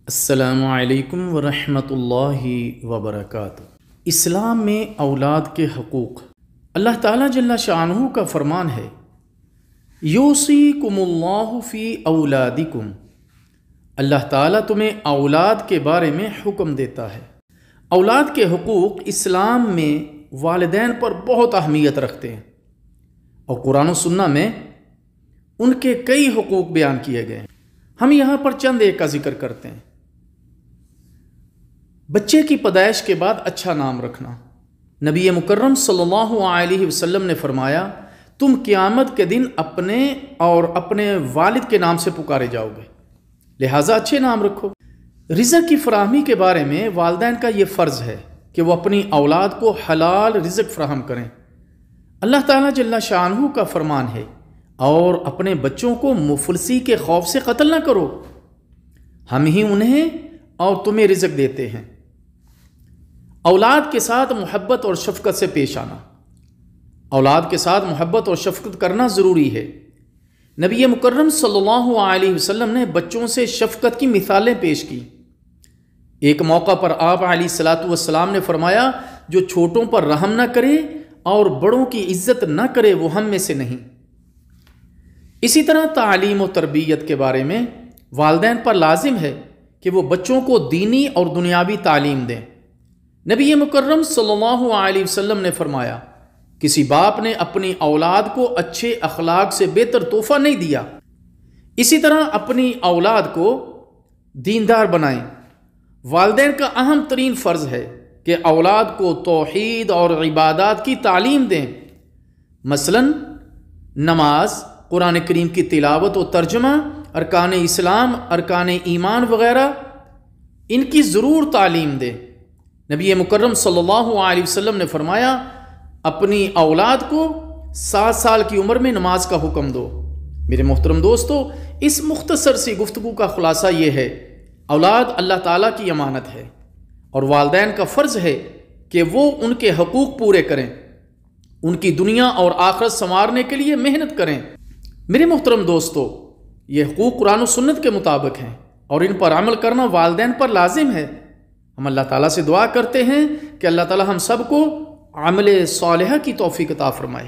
अस्सलामु अलैकुम वरहमतुल्लाहि वबरकातुहू। इस्लाम में औलाद के हकूक़। अल्लाह ताला जल्ला शाअनहू का फरमान है, यूसीकुमुल्लाहु फ़ी औलादिकुम। अल्लाह ताला तुम्हें औलाद के बारे में हुक्म देता है। औलाद के हकूक़ इस्लाम में वालिदैन पर बहुत अहमियत रखते हैं और कुरान और सुन्नह में उनके कई हकूक़ बयान किए गए हैं। हम यहाँ पर चंद एक का जिक्र करते हैं। बच्चे की पैदाइश के बाद अच्छा नाम रखना। नबी मुकर्रम सल्लल्लाहु अलैहि वसल्लम ने फरमाया, तुम क़यामत के दिन अपने और अपने वालिद के नाम से पुकारे जाओगे, लिहाजा अच्छे नाम रखो। रिज़्क़ की फराहमी के बारे में वालिदैन का ये फ़र्ज़ है कि वो अपनी औलाद को हलाल रिज़्क़ फराहम करें। अल्लाह ताला जल्ला शाअनहू का फरमान है, और अपने बच्चों को मुफलसी के खौफ से कत्ल ना करो, हम ही उन्हें और तुम्हें रिज़्क़ देते हैं। औलाद के साथ मोहब्बत और शफ़क़त से पेश आना। औलाद के साथ मोहब्बत और शफ़क़त करना ज़रूरी है। नबी मुकर्रम सल्लल्लाहु अलैहि वसल्लम ने बच्चों से शफ़क़त की मिसालें पेश की। एक मौका पर आप अलैहिस्सलातु वस्सलाम ने फरमाया, जो छोटों पर रहम न करे और बड़ों की इज़्ज़त न करे वो हम में से नहीं। इसी तरह तालीम और तरबियत के बारे में वालिदैन पर लाजिम है कि वो बच्चों को दीनी और दुनियावी तालीम दें। नबी मुकर्रम सल्लल्लाहु अलैहि वसल्लम ने फरमाया, किसी बाप ने अपनी औलाद को अच्छे अखलाक से बेहतर तोहफा नहीं दिया। इसी तरह अपनी औलाद को दीनदार बनाएं। वालिदैन का अहम तरीन फ़र्ज़ है कि औलाद को तौहीद और इबादत की तालीम दें। मसलन नमाज, कुरान करीम की तिलावत और तर्जुमा, अरकान इस्लाम, अरकान ईमान वगैरह, इनकी ज़रूर तालीम दें। नबी मुकर्रम सल्लल्लाहु अलैहि वसल्लम ने फरमाया, अपनी औलाद को 7 साल की उम्र में नमाज का हुक्म दो। मेरे मोहतरम दोस्तों, इस मुख्तसर सी गुफ्तगू का खुलासा ये है, औलाद अल्लाह ताला की अमानत है और वालिदैन का फ़र्ज़ है कि वो उनके हकूक़ पूरे करें, उनकी दुनिया और आखिरत संवारने के लिए मेहनत करें। मेरे मोहतरम दोस्तों, ये हकूक़ कुरान और सुन्नत के मुताबिक हैं और इन पर अमल करना वालिदैन पर लाजिम है। हम अल्लाह ताला से दुआ करते हैं कि अल्लाह ताला हम सबको अमल सालिहा की तौफीक अता फरमाए।